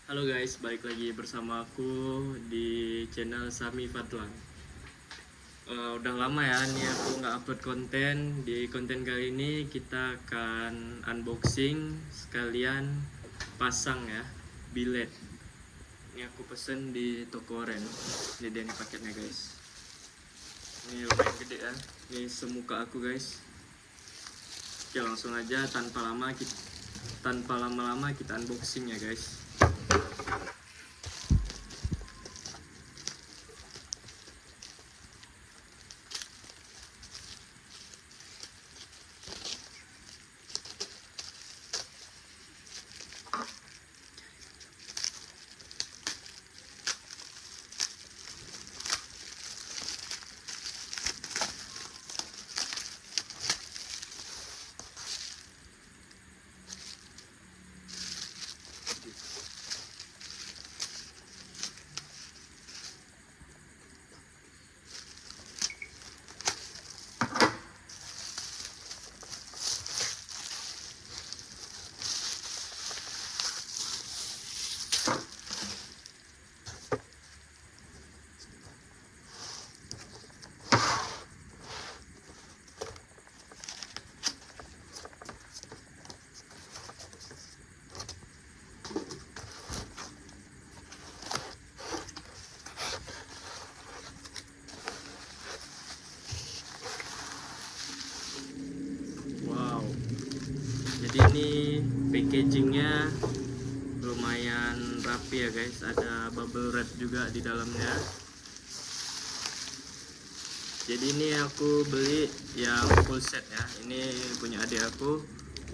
Halo guys, balik lagi bersama aku di channel Sami Fadlan. Udah lama ya nih aku nggak upload konten. Di konten kali ini kita akan unboxing sekalian pasang ya bilet. Ini aku pesen di toko Oren. Ini dia nih paketnya guys. Ini lumayan gede ya. Ini semuka aku guys. Oke, langsung aja tanpa lama-lama kita unboxing ya guys. Wow, jadi ini packagingnya lumayan rapi ya guys, ada bubble wrap juga di dalamnya. Jadi ini aku beli yang full set ya, ini punya adik aku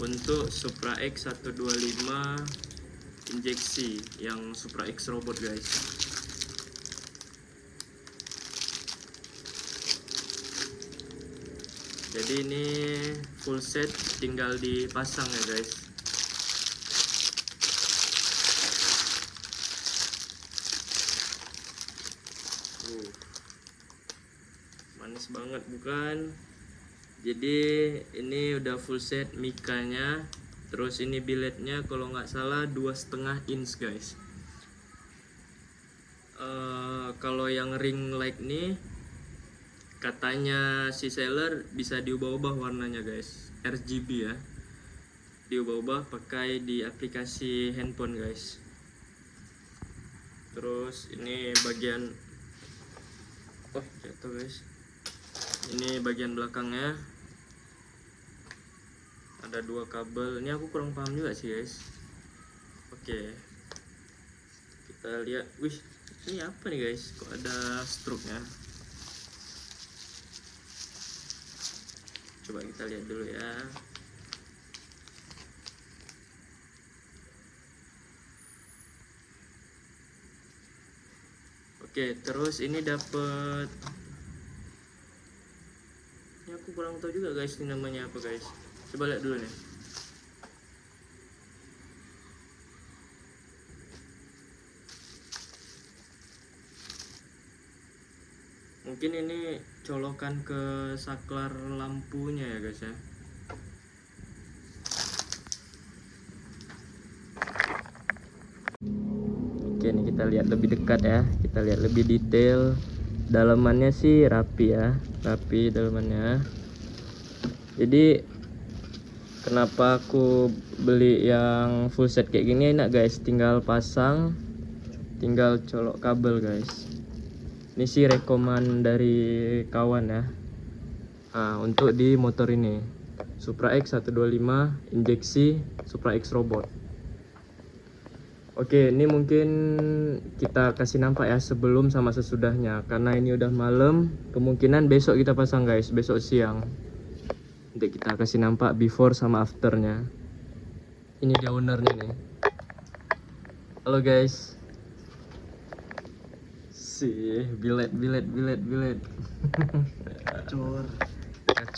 untuk Supra X 125 injeksi yang Supra X robot guys. Jadi ini full set, tinggal dipasang ya guys. Manis banget bukan? Jadi ini udah full set mikanya, terus ini biletnya kalau nggak salah 2,5 inch guys. Kalau yang ring light nih katanya si seller bisa diubah-ubah warnanya guys, RGB ya, diubah-ubah pakai di aplikasi handphone guys. Terus ini bagian jatuh guys, ini bagian belakangnya ada 2 kabel. Ini aku kurang paham juga sih guys. Oke, kita lihat. Wih, ini apa nih guys, kok ada stroke-nya? Coba kita lihat dulu ya. Oke, terus ini dapet, ini aku kurang tahu juga guys ini namanya apa guys. Coba lihat dulu nih. Mungkin ini colokan ke saklar lampunya ya guys ya. Oke, ini kita lihat lebih dekat ya, kita lihat lebih detail. Dalamannya sih rapi ya, rapi dalamannya. Jadi kenapa aku beli yang full set kayak gini, enak guys, tinggal pasang, tinggal colok kabel guys. Ini sih rekoman dari kawan ya. Untuk di motor ini Supra X 125 injeksi Supra X robot. Oke, ini mungkin kita kasih nampak ya sebelum sama sesudahnya, karena ini udah malam. Kemungkinan besok kita pasang guys, besok siang. Nanti kita kasih nampak before sama afternya. Ini dia ownernya nih. Halo guys. Bilet.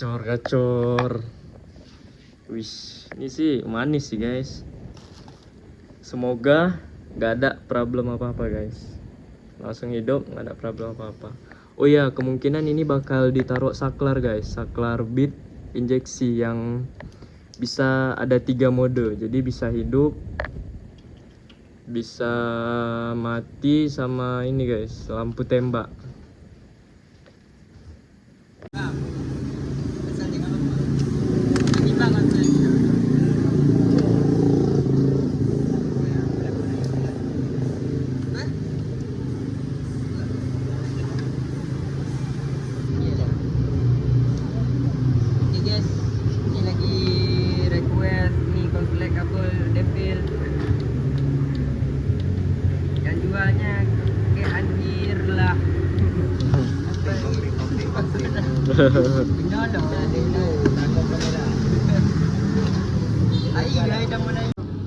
Gacor. Wih, ini sih manis sih guys. Semoga gak ada problem apa-apa guys. Langsung hidup, gak ada problem apa-apa. Oh iya, kemungkinan ini bakal ditaruh saklar guys, saklar beat injeksi yang bisa ada 3 mode. Jadi bisa hidup, bisa mati sama ini guys, lampu tembak.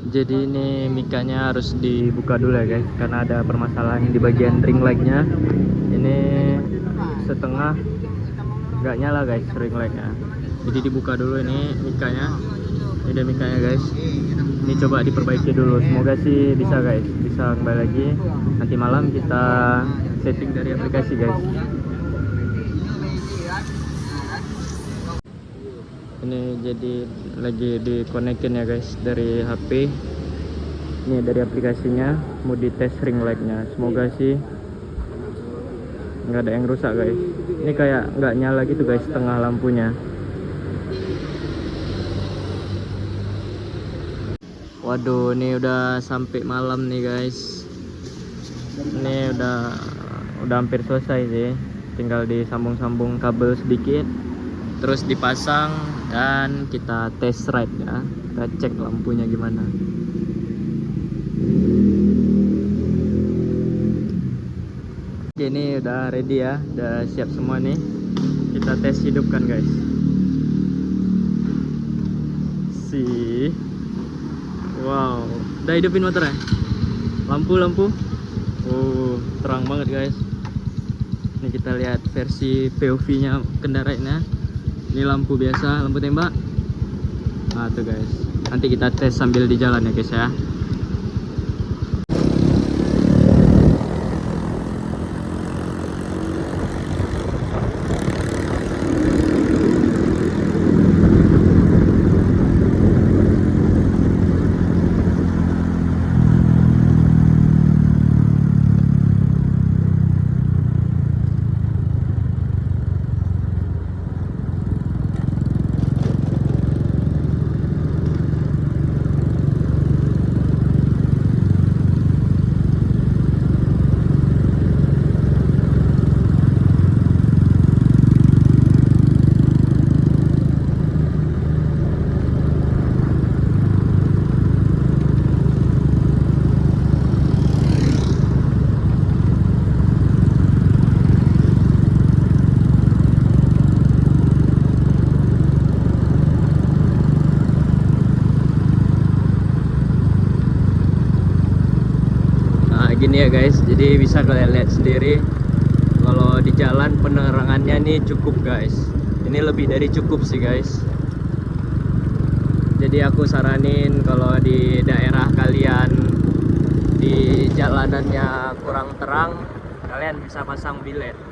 Jadi ini mikanya harus dibuka dulu ya guys, karena ada permasalahan di bagian ring lightnya. Ini setengah nggak nyala guys ring lightnya. Jadi dibuka dulu ini mikanya. Ini ada mikanya guys. Ini coba diperbaiki dulu. Semoga sih bisa guys, bisa kembali lagi. Nanti malam kita setting dari aplikasi guys. Ini jadi lagi dikonekin ya guys dari HP. Ini dari aplikasinya mau dites ring lightnya. Semoga sih nggak ada yang rusak guys. Ini kayak nggak nyala gitu guys setengah lampunya. Waduh, ini udah sampai malam nih guys. Ini udah hampir selesai sih. Tinggal disambung-sambung kabel sedikit, terus dipasang dan kita test ride ya. Kita cek lampunya gimana. Oke, ini udah ready ya, udah siap semua nih. Kita tes hidupkan guys. Wow, udah hidupin motornya. Lampu. Oh, terang banget guys. Ini kita lihat versi POV-nya kendaraannya. Ini lampu biasa, lampu tembak. Nah tuh guys, nanti kita tes sambil di jalan ya guys ya. Gini ya guys, jadi bisa kalian lihat sendiri kalau di jalan penerangannya nih cukup guys. Ini lebih dari cukup sih guys. Jadi aku saranin kalau di daerah kalian di jalanannya kurang terang, kalian bisa pasang bilet.